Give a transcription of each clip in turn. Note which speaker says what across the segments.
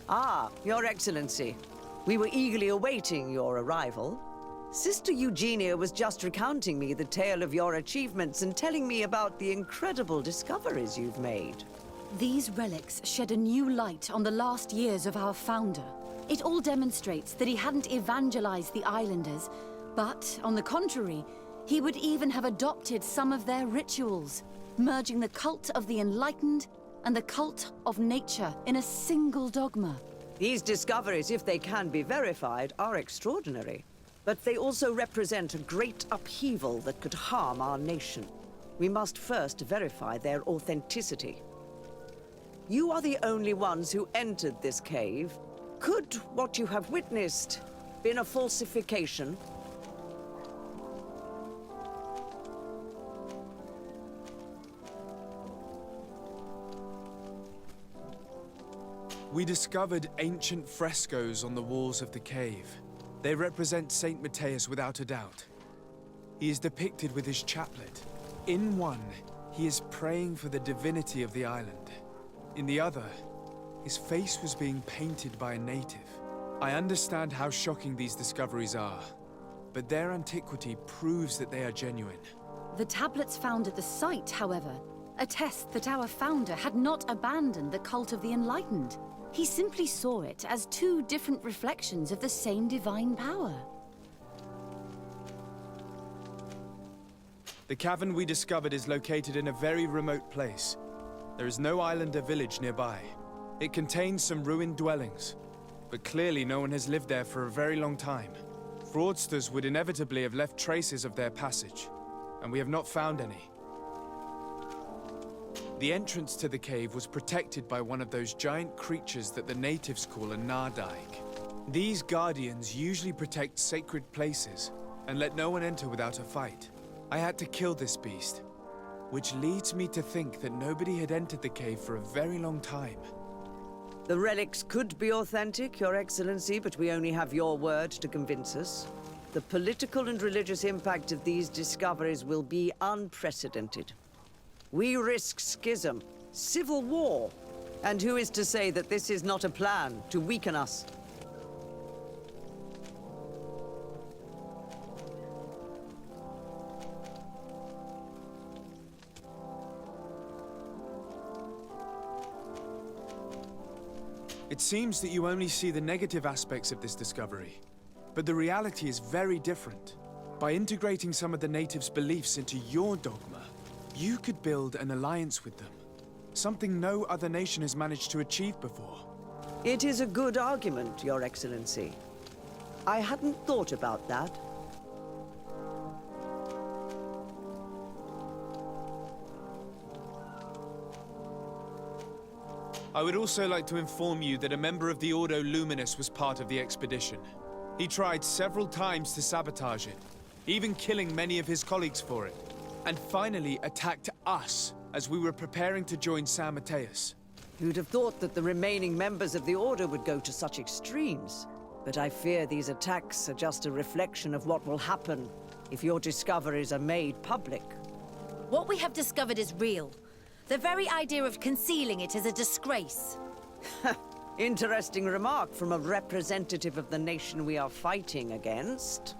Speaker 1: Ah, Your Excellency. We were eagerly awaiting your arrival. Sister Eugenia was just recounting me the tale of your achievements and telling me about the incredible discoveries you've made.
Speaker 2: These relics shed a new light on the last years of our founder. It all demonstrates that he hadn't evangelized the islanders, but, on the contrary, he would even have adopted some of their rituals, merging the cult of the enlightened and the cult of nature in a single dogma.
Speaker 1: These discoveries, if they can be verified, are extraordinary. But they also represent a great upheaval that could harm our nation. We must first verify their authenticity. You are the only ones who entered this cave. Could what you have witnessed been a falsification?
Speaker 3: We discovered ancient frescoes on the walls of the cave. They represent Saint Matthias without a doubt. He is depicted with his chaplet. In one, he is praying for the divinity of the island. In the other, his face was being painted by a native. I understand how shocking these discoveries are, but their antiquity proves that they are genuine.
Speaker 2: The tablets found at the site, however, attest that our founder had not abandoned the cult of the enlightened. He simply saw it as two different reflections of the same divine power.
Speaker 3: The cavern we discovered is located in a very remote place. There is no island or village nearby. It contains some ruined dwellings, but clearly no one has lived there for a very long time. Fraudsters would inevitably have left traces of their passage, and we have not found any. The entrance to the cave was protected by one of those giant creatures that the natives call a nardaig. These guardians usually protect sacred places and let no one enter without a fight. I had to kill this beast, which leads me to think that nobody had entered the cave for a very long time.
Speaker 1: The relics could be authentic, Your Excellency, but we only have your word to convince us. The political and religious impact of these discoveries will be unprecedented. We risk schism, civil war, and who is to say that this is not a plan to weaken us?
Speaker 3: It seems that you only see the negative aspects of this discovery, but the reality is very different. By integrating some of the natives' beliefs into your dogma, you could build an alliance with them, something no other nation has managed to achieve before.
Speaker 1: It is a good argument, Your Excellency. I hadn't thought about that.
Speaker 3: I would also like to inform you that a member of the Ordo Luminous was part of the expedition. He tried several times to sabotage it, even killing many of his colleagues for it, and finally attacked us as we were preparing to join San Matthias.
Speaker 1: You'd have thought that the remaining members of the Order would go to such extremes. But I fear these attacks are just a reflection of what will happen if your discoveries are made public.
Speaker 4: What we have discovered is real. The very idea of concealing it is a disgrace.
Speaker 1: Interesting remark from a representative of the nation we are fighting against.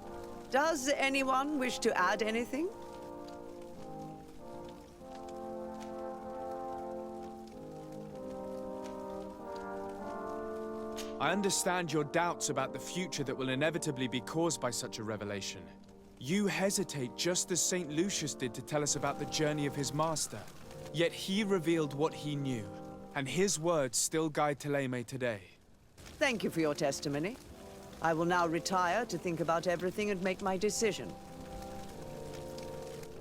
Speaker 1: Does anyone wish to add anything?
Speaker 3: I understand your doubts about the future that will inevitably be caused by such a revelation. You hesitate just as St. Lucius did to tell us about the journey of his master. Yet he revealed what he knew, and his words still guide Thélème today.
Speaker 1: Thank you for your testimony. I will now retire to think about everything and make my decision.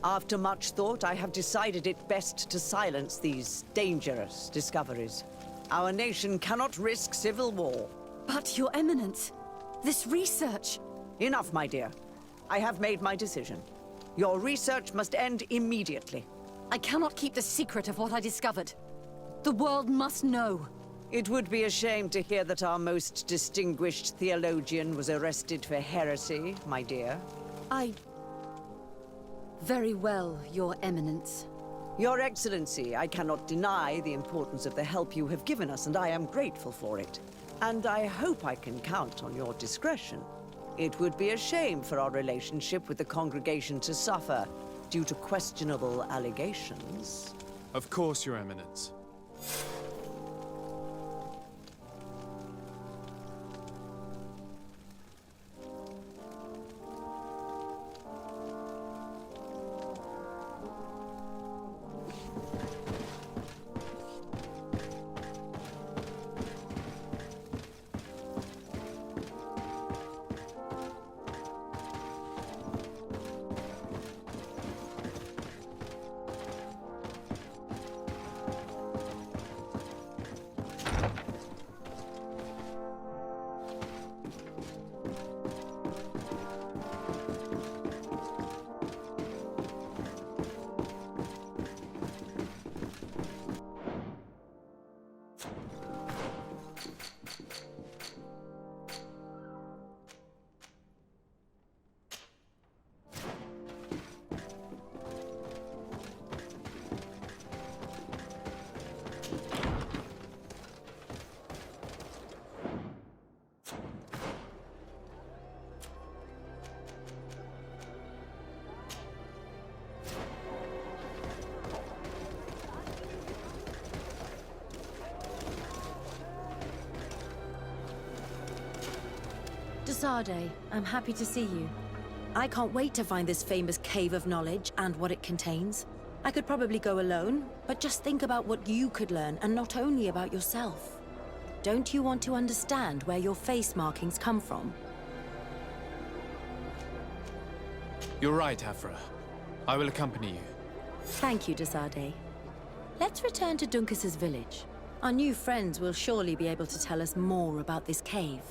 Speaker 1: After much thought, I have decided it best to silence these dangerous discoveries. Our nation cannot risk civil war.
Speaker 2: But, Your Eminence, this research...
Speaker 1: Enough, my dear. I have made my decision. Your research must end immediately.
Speaker 2: I cannot keep the secret of what I discovered. The world must know.
Speaker 1: It would be a shame to hear that our most distinguished theologian was arrested for heresy, my dear.
Speaker 2: Very well, Your Eminence.
Speaker 1: Your Excellency, I cannot deny the importance of the help you have given us, and I am grateful for it. And I hope I can count on your discretion. It would be a shame for our relationship with the congregation to suffer due to questionable allegations.
Speaker 3: Of course, Your Eminence.
Speaker 4: Desade, I'm happy to see you. I can't wait to find this famous cave of knowledge and what it contains. I could probably go alone, but just think about what you could learn, and not only about yourself. Don't you want to understand where your face markings come from?
Speaker 3: You're right, Afra. I will accompany you.
Speaker 4: Thank you, Desade. Let's return to Duncas's village. Our new friends will surely be able to tell us more about this cave.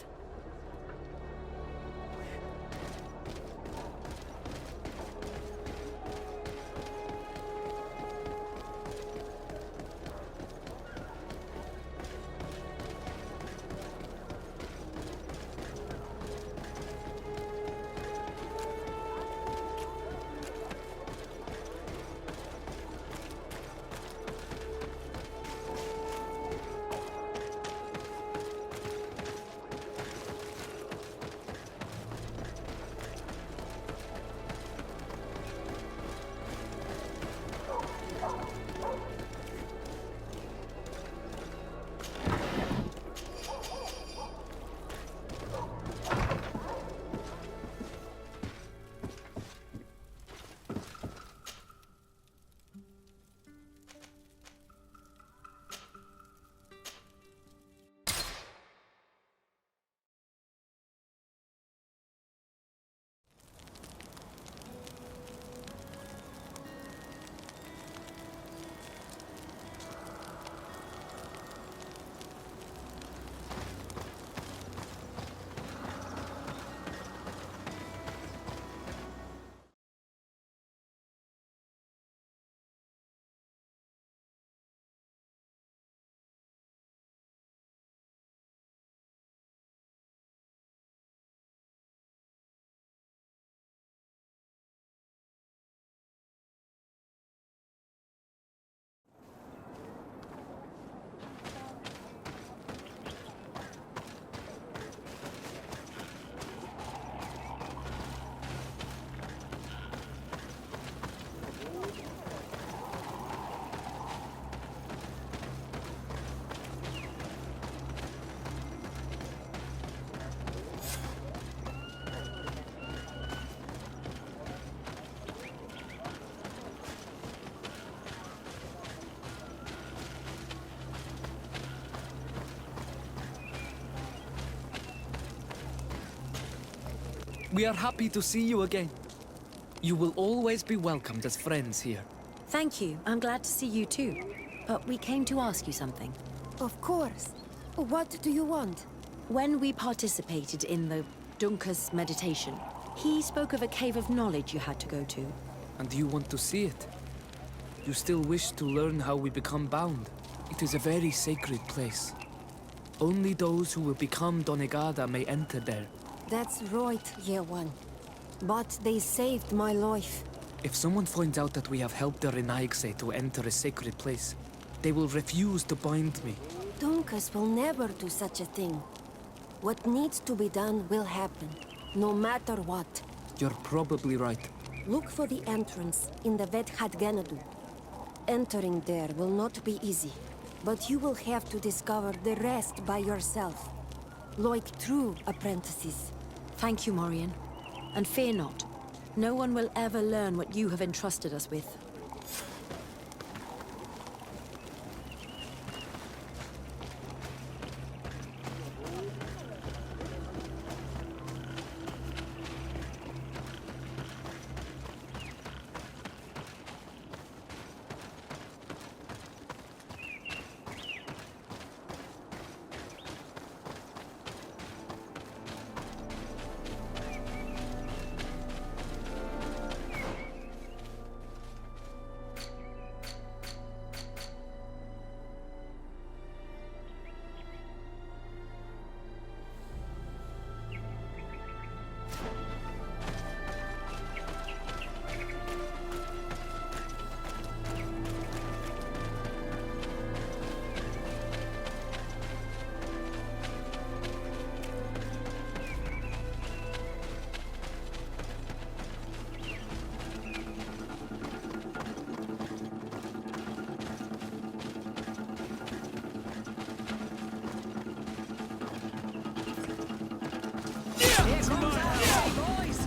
Speaker 5: We are happy to see you again. You will always be welcomed as friends here.
Speaker 4: Thank you. I'm glad to see you too. But we came to ask you something.
Speaker 6: Of course. What do you want?
Speaker 4: When we participated in the Duncas meditation, he spoke of a cave of knowledge you had to go to.
Speaker 5: And you want to see it? You still wish to learn how we become bound? It is a very sacred place. Only those who will become Donegada may enter there.
Speaker 6: That's right, Year One. But they saved my life.
Speaker 5: If someone finds out that we have helped the Renaigse to enter a sacred place, they will refuse to bind me.
Speaker 6: Dunkus will never do such a thing. What needs to be done will happen, no matter what.
Speaker 5: You're probably right.
Speaker 6: Look for the entrance in the Vet Hadgenadu. Entering there will not be easy, but you will have to discover the rest by yourself. Like true apprentices.
Speaker 4: Thank you, Morian. And fear not. No one will ever learn what you have entrusted us with.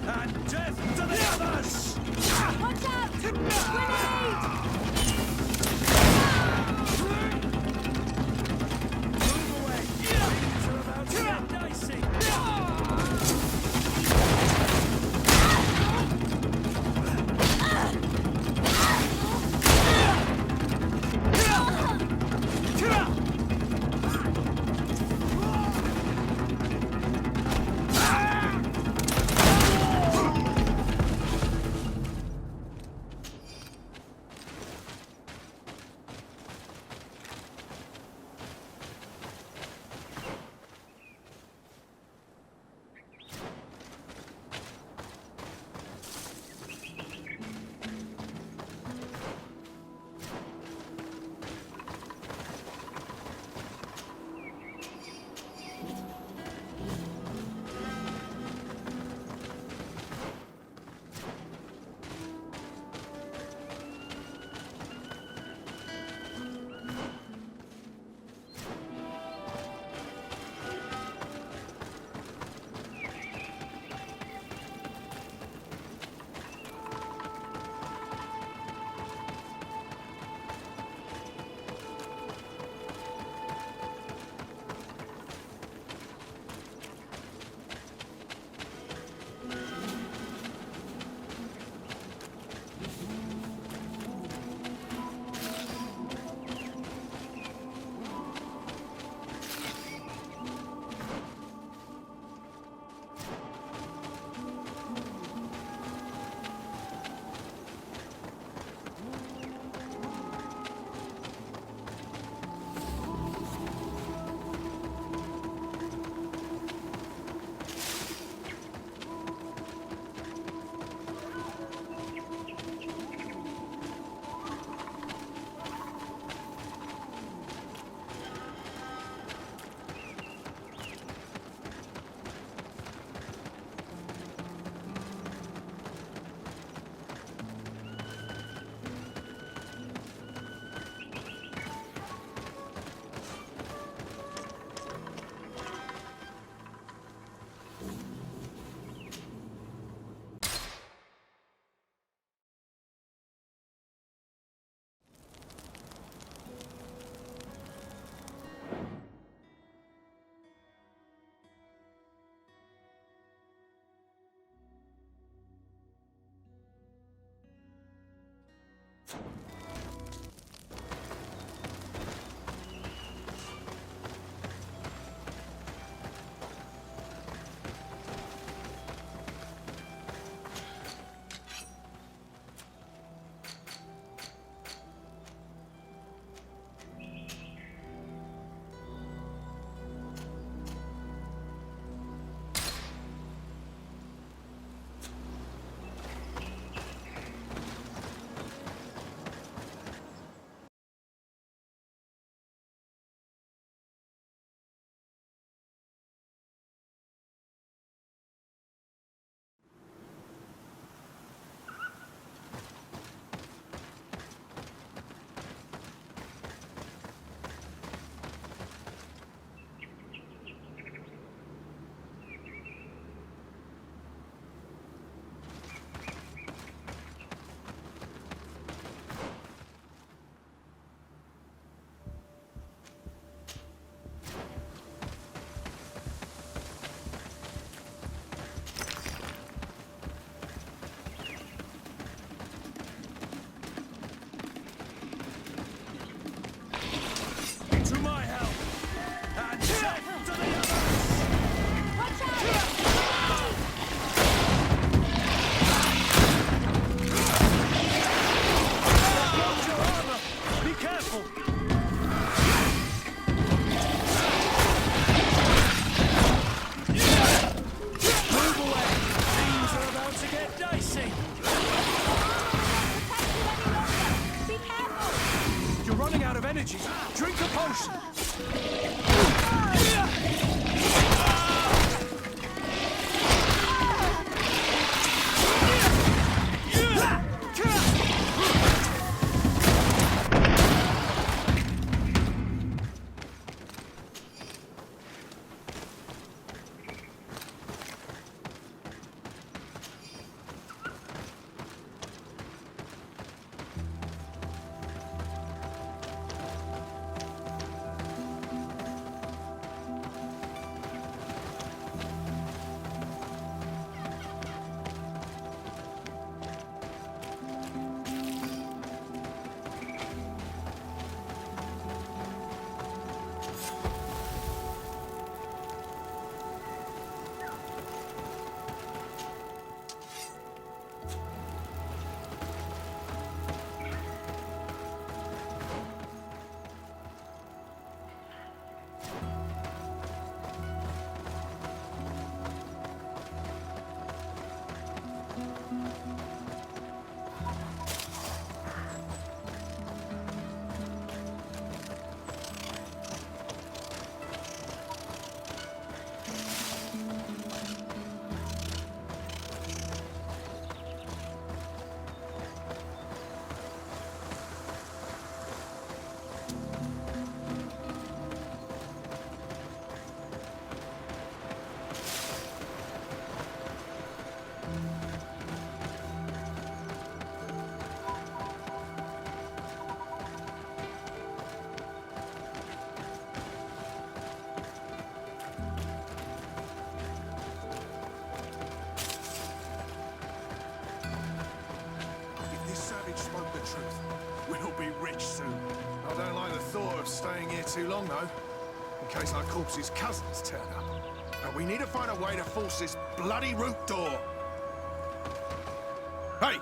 Speaker 7: And death to the others!
Speaker 2: Watch out! Grenade!
Speaker 7: Move away! Things are about to get dicey!
Speaker 8: too long, though. In case our corpse's cousins turn up. But we need to find a way to force this bloody root door. Hey!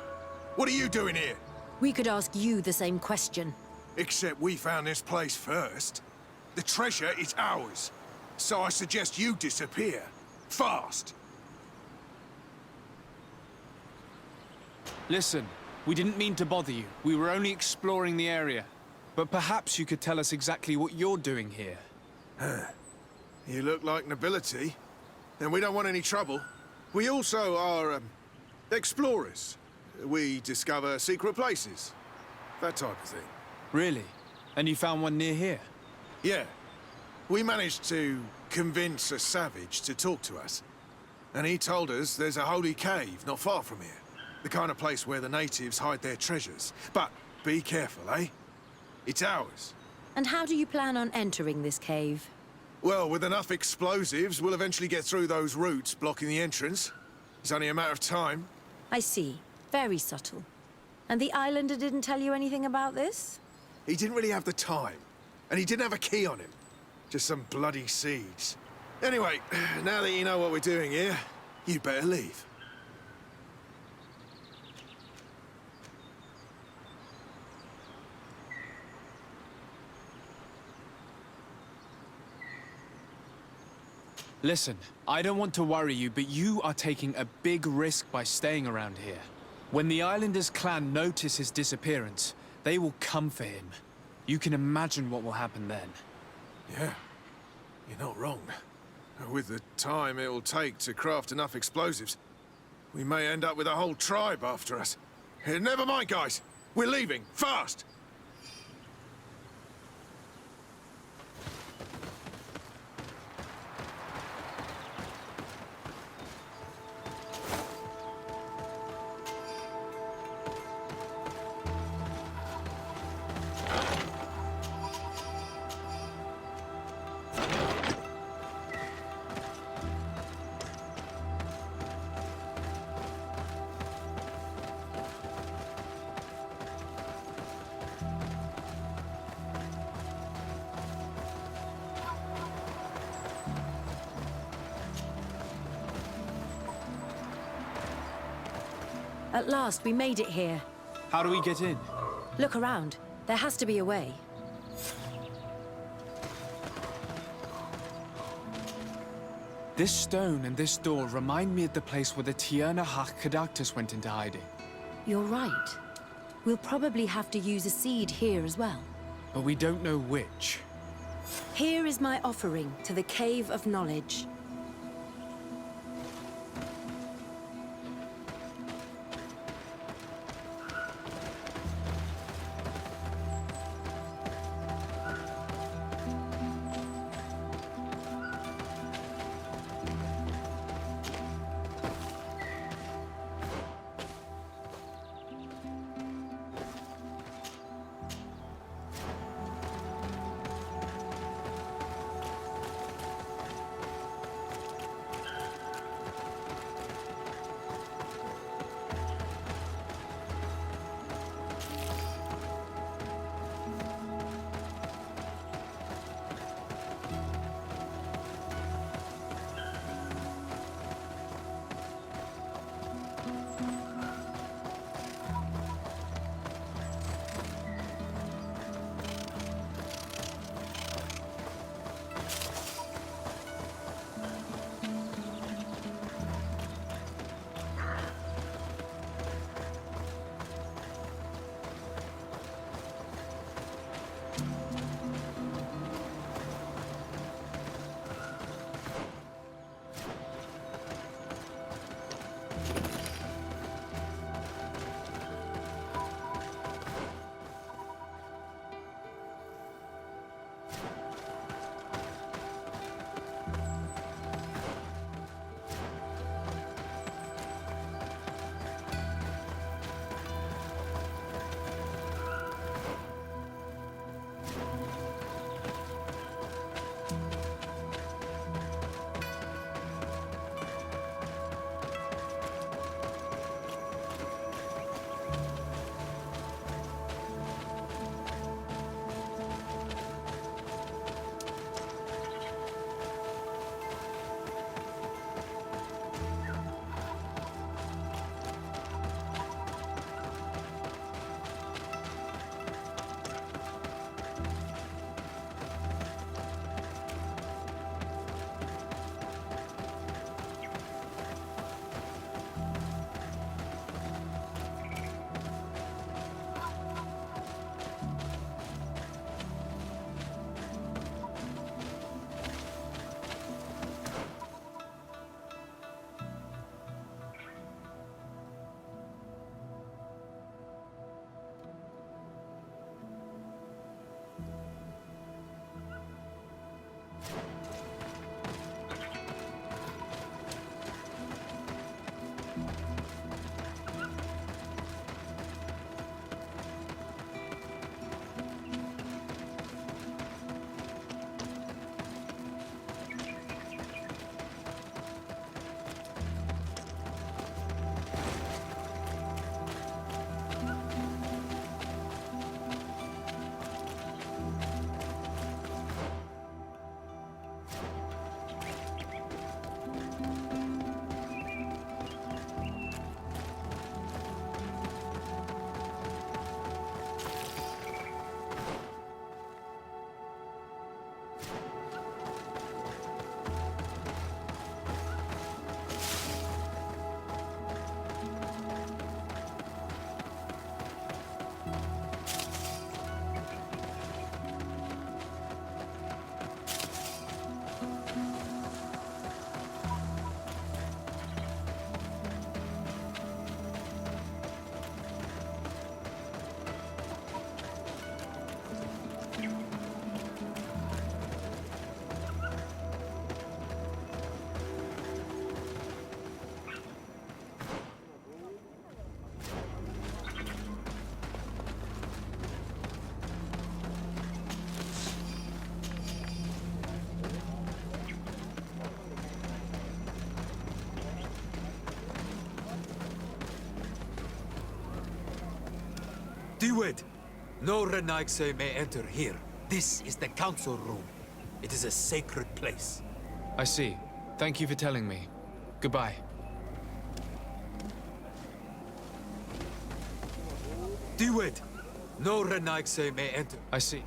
Speaker 8: What are you doing here?
Speaker 4: We could ask you the same question.
Speaker 8: Except we found this place first. The treasure is ours. So I suggest you disappear. Fast!
Speaker 3: Listen, we didn't mean to bother you. We were only exploring the area. But perhaps you could tell us exactly what you're doing here.
Speaker 8: You look like nobility. And we don't want any trouble. We also are, explorers. We discover secret places. That type of thing.
Speaker 3: Really? And you found one near here?
Speaker 8: Yeah. We managed to convince a savage to talk to us. And he told us there's a holy cave not far from here. The kind of place where the natives hide their treasures. But be careful, eh? It's ours.
Speaker 4: And how do you plan on entering this cave?
Speaker 8: Well, with enough explosives, we'll eventually get through those roots blocking the entrance. It's only a matter of time.
Speaker 4: I see. Very subtle. And the islander didn't tell you anything about this?
Speaker 8: He didn't really have the time. And he didn't have a key on him. Just some bloody seeds. Anyway, now that you know what we're doing here, you better leave.
Speaker 3: Listen, I don't want to worry you, but you are taking a big risk by staying around here. When the Islanders' clan notice his disappearance, they will come for him. You can imagine what will happen then.
Speaker 8: Yeah, you're not wrong. With the time it will take to craft enough explosives, we may end up with a whole tribe after us. Never mind, guys. We're leaving, fast!
Speaker 4: At last, we made it here.
Speaker 3: How do we get in?
Speaker 4: Look around. There has to be a way.
Speaker 3: This stone and this door remind me of the place where the Tierna Kadactus went into hiding.
Speaker 4: You're right. We'll probably have to use a seed here as well.
Speaker 3: But we don't know which.
Speaker 4: Here is my offering to the Cave of Knowledge.
Speaker 9: Diwed! No Renaigse may enter here. This is the council room. It is a sacred place.
Speaker 3: I see. Thank you for telling me. Goodbye.
Speaker 9: Diwed! No Renaigse may enter.
Speaker 3: I see.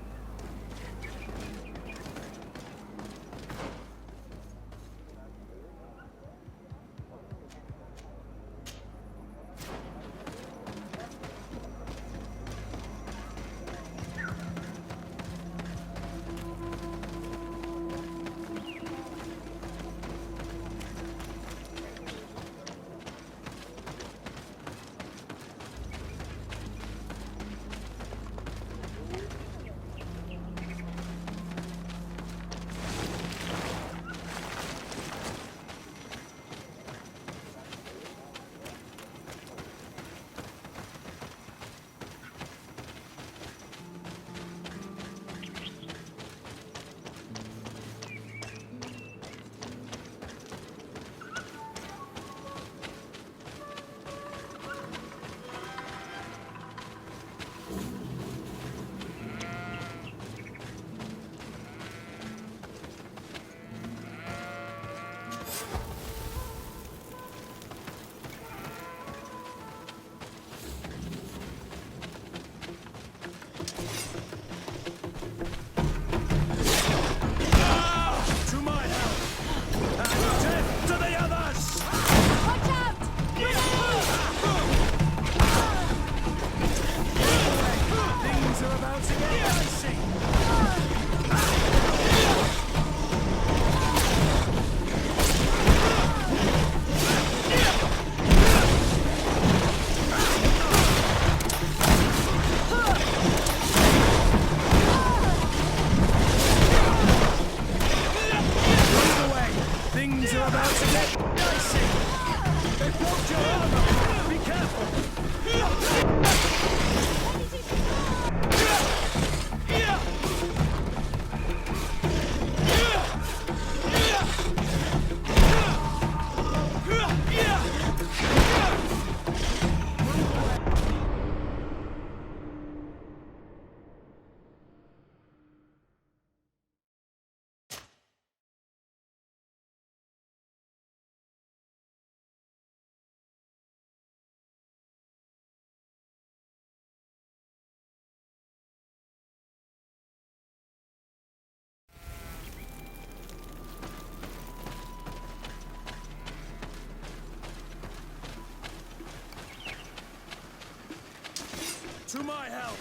Speaker 7: To my help!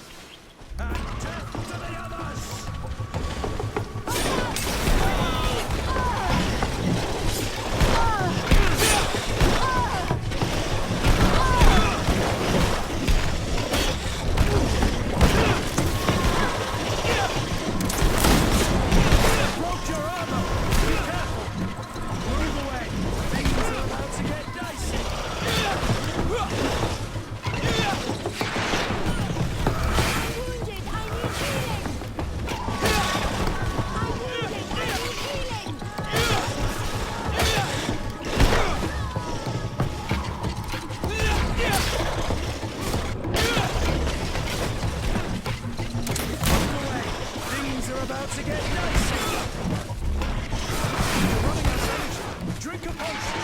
Speaker 7: And death to the others! Broke your armor! Be careful! Move away! Things are about to get dicey! About to get dicey! You're running out of energy. Drink a potion!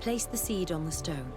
Speaker 4: Place the seed on the stone.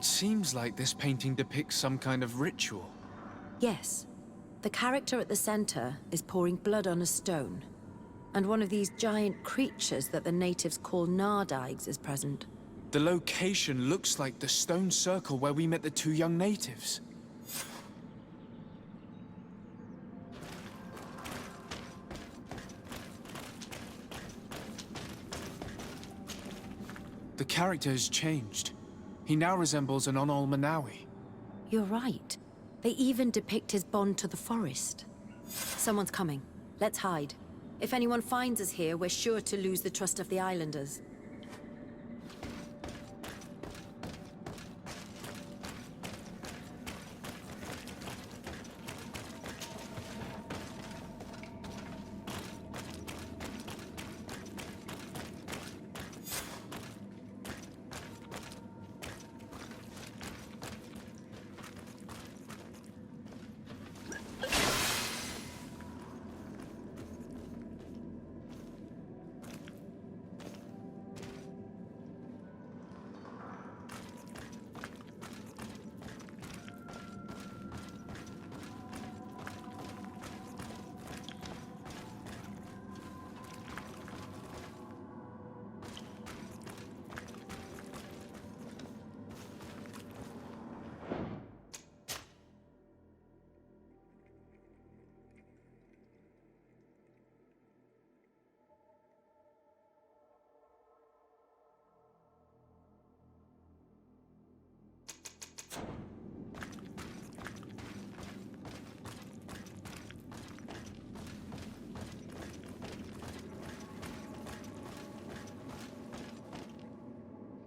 Speaker 3: It seems like this painting depicts some kind of ritual.
Speaker 4: Yes. The character at the center is pouring blood on a stone. And one of these giant creatures that the natives call Nardaigs is present.
Speaker 3: The location looks like the stone circle where we met the two young natives. The character has changed. He now resembles an Onol Manawi.
Speaker 4: You're right. They even depict his bond to the forest. Someone's coming. Let's hide. If anyone finds us here, we're sure to lose the trust of the islanders.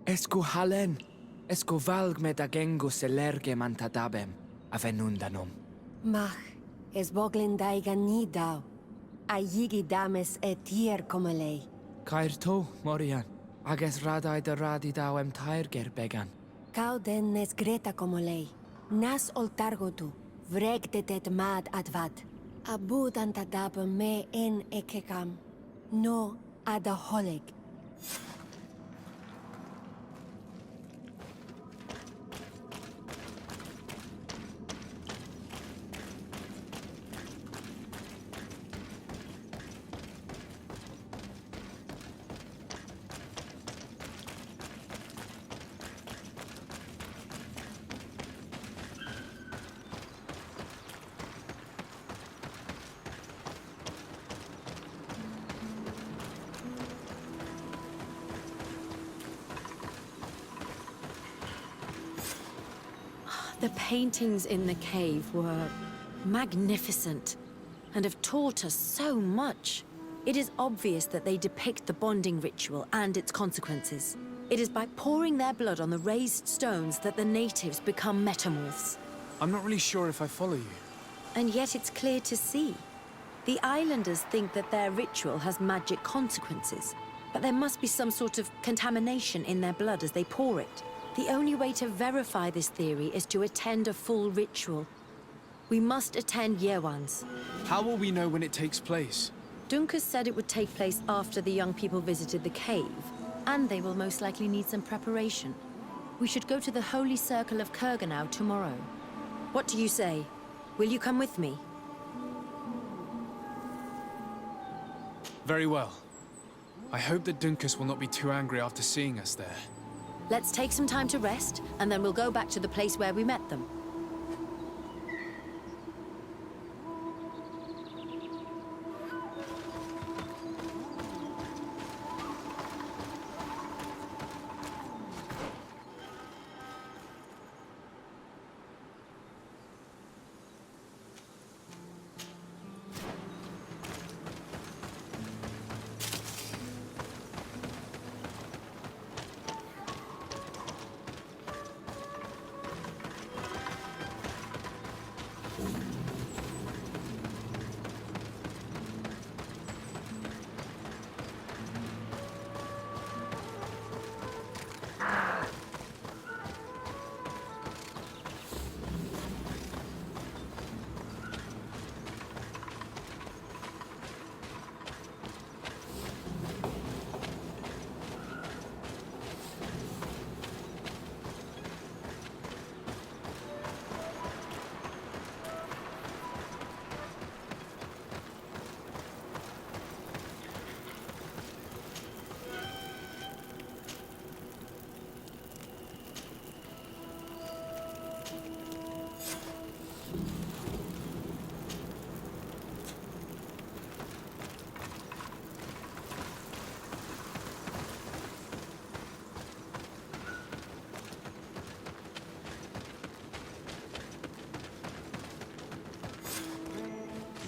Speaker 5: Esco Halen. Escovalg me da gengo selerge mantadabem, avenundanum.
Speaker 6: Mach, es boglin daiga ni dau. A yigi dames et hier komalei.
Speaker 5: Cair to, Morian. Ages radai de radi dawem tairger began.
Speaker 6: Kau den nes greta komalei. Nas oltargotu, vregdetet mad advad. Abud antadab me en ekekam. No ada holeg.
Speaker 4: The paintings in the cave were magnificent and have taught us so much. It is obvious that they depict the bonding ritual and its consequences. It is by pouring their blood on the raised stones that the natives become metamorphs.
Speaker 3: I'm not really sure if I follow you.
Speaker 4: And yet it's clear to see. The islanders think that their ritual has magic consequences, but there must be some sort of contamination in their blood as they pour it. The only way to verify this theory is to attend a full ritual. We must attend Yewan's.
Speaker 3: How will we know when it takes place?
Speaker 4: Dunkus said it would take place after the young people visited the cave, and they will most likely need some preparation. We should go to the Holy Circle of Kurganau tomorrow. What do you say? Will you come with me?
Speaker 3: Very well. I hope that Dunkus will not be too angry after seeing us there.
Speaker 4: Let's take some time to rest, and then we'll go back to the place where we met them.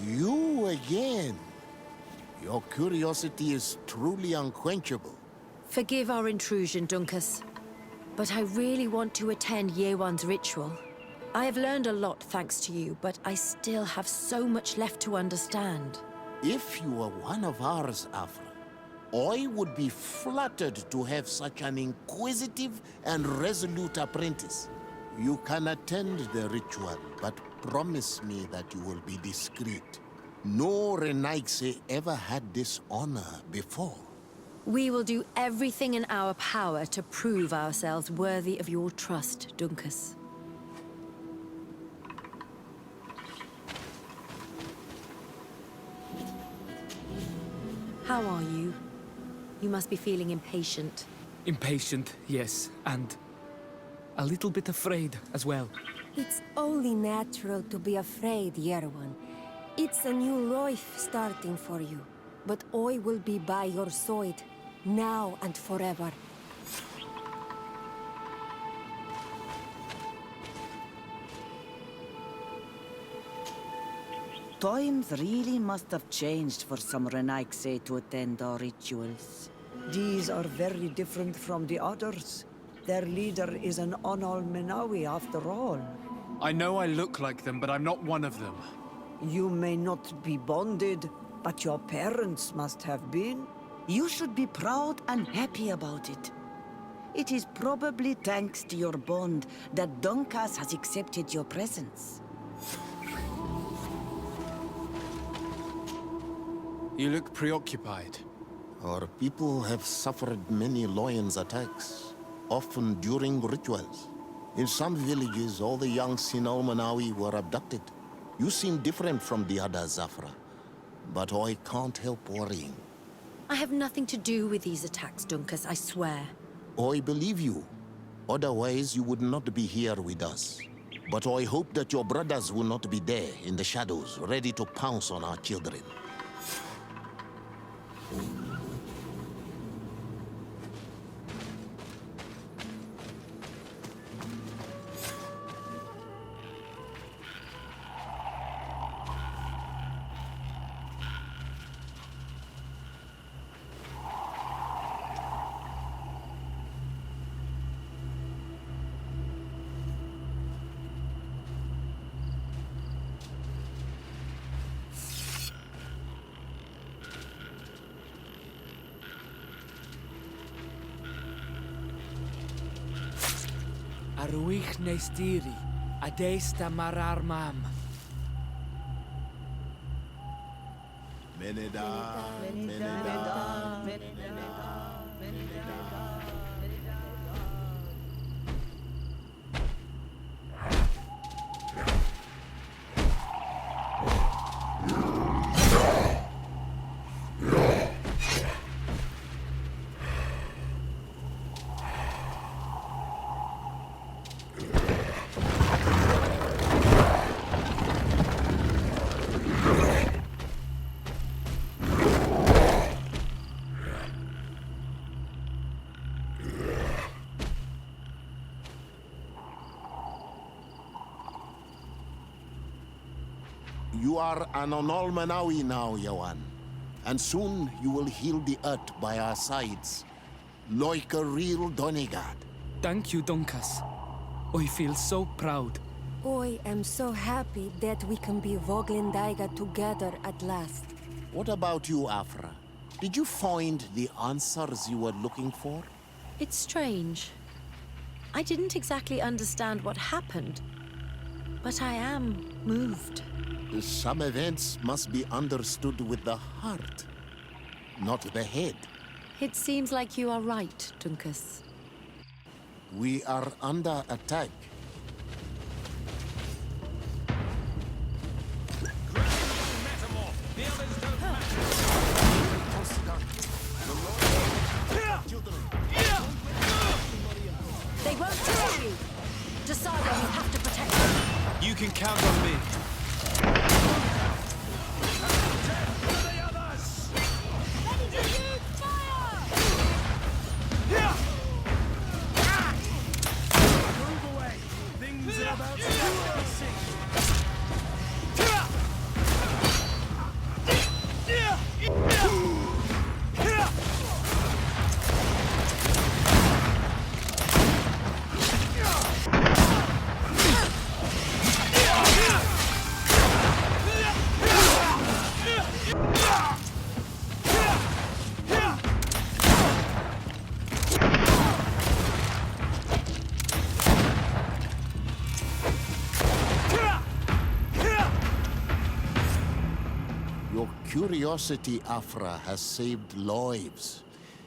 Speaker 10: You again. Your curiosity is truly unquenchable.
Speaker 4: Forgive our intrusion, Dunkus. But I really want to attend Yewan's ritual. I have learned a lot thanks to you, but I still have so much left to understand.
Speaker 10: If you were one of ours, Afra, I would be flattered to have such an inquisitive and resolute apprentice. You can attend the ritual, but promise me that you will be discreet. No Renaigse ever had this honor before.
Speaker 4: We will do everything in our power to prove ourselves worthy of your trust, Dunkus. How are you? You must be feeling impatient.
Speaker 5: Impatient, yes, and a little bit afraid as well.
Speaker 6: It's only natural to be afraid, Yerwan. It's a new life starting for you. But I will be by your side, now and forever.
Speaker 11: Times really must have changed for some Renaigse to attend our rituals.
Speaker 1: These are very different from the others. Their leader is an Onol Menawi after all.
Speaker 3: I know I look like them, but I'm not one of them.
Speaker 1: You may not be bonded, but your parents must have been.
Speaker 11: You should be proud and happy about it. It is probably thanks to your bond that Donkas has accepted your presence.
Speaker 3: You look preoccupied.
Speaker 10: Our people have suffered many lions attacks, often during rituals. In some villages, all the young Sinal Manawi were abducted. You seem different from the other Zafra, but I can't help worrying.
Speaker 4: I have nothing to do with these attacks, Dunkus, I swear.
Speaker 10: I believe you. Otherwise, you would not be here with us. But I hope that your brothers will not be there in the shadows, ready to pounce on our children.
Speaker 5: Arwich neistiri, adesta marar mam.
Speaker 10: Meneda, Meneda, You are an Onol Manawi now, Yawan. And soon you will heal the earth by our sides, like a real Donegad.
Speaker 5: Thank you, Donkas. I feel so proud.
Speaker 6: I am so happy that we can be Voglendaiga together at last.
Speaker 10: What about you, Afra? Did you find the answers you were looking for?
Speaker 4: It's strange. I didn't exactly understand what happened, but I am moved.
Speaker 10: Some events must be understood with the heart, not the head.
Speaker 4: It seems like you are right, Dunkus.
Speaker 10: We are under attack.
Speaker 4: They won't kill you! Desardo, we have to protect them.
Speaker 3: You can count on me.
Speaker 10: Your curiosity, Afra, has saved lives.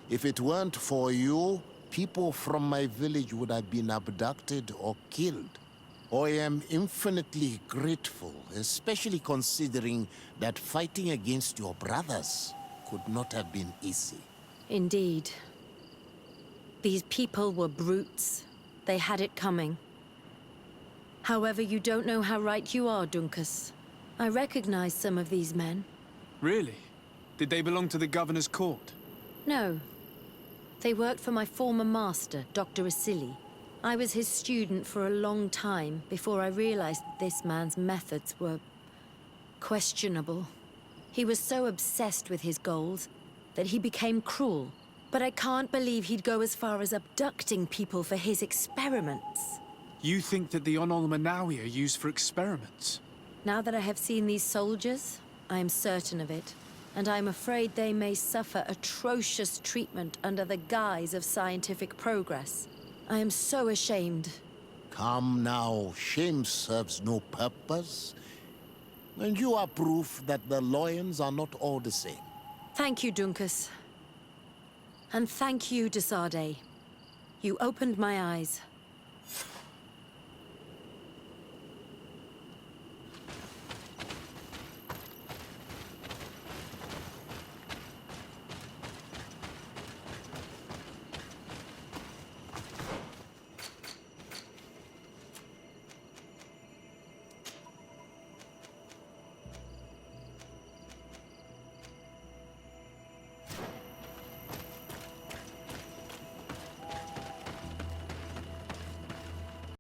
Speaker 10: If it weren't for you, people from my village would have been abducted or killed. I am infinitely grateful, especially considering that fighting against your brothers could not have been easy.
Speaker 4: Indeed. These people were brutes. They had it coming. However, you don't know how right you are, Dunkus. I recognize some of these men.
Speaker 3: Really? Did they belong to the governor's court?
Speaker 4: No. They worked for my former master, Dr. Asili. I was his student for a long time before I realized this man's methods were questionable. He was so obsessed with his goals that he became cruel. But I can't believe he'd go as far as abducting people for his experiments.
Speaker 3: You think that the Onol Manawi are used for experiments?
Speaker 4: Now that I have seen these soldiers, I am certain of it. And I'm afraid they may suffer atrocious treatment under the guise of scientific progress. I am so ashamed.
Speaker 10: Come now, shame serves no purpose. And you are proof that the Loyans are not all the same.
Speaker 4: Thank you, Dunkus. And thank you, Desade. You opened my eyes.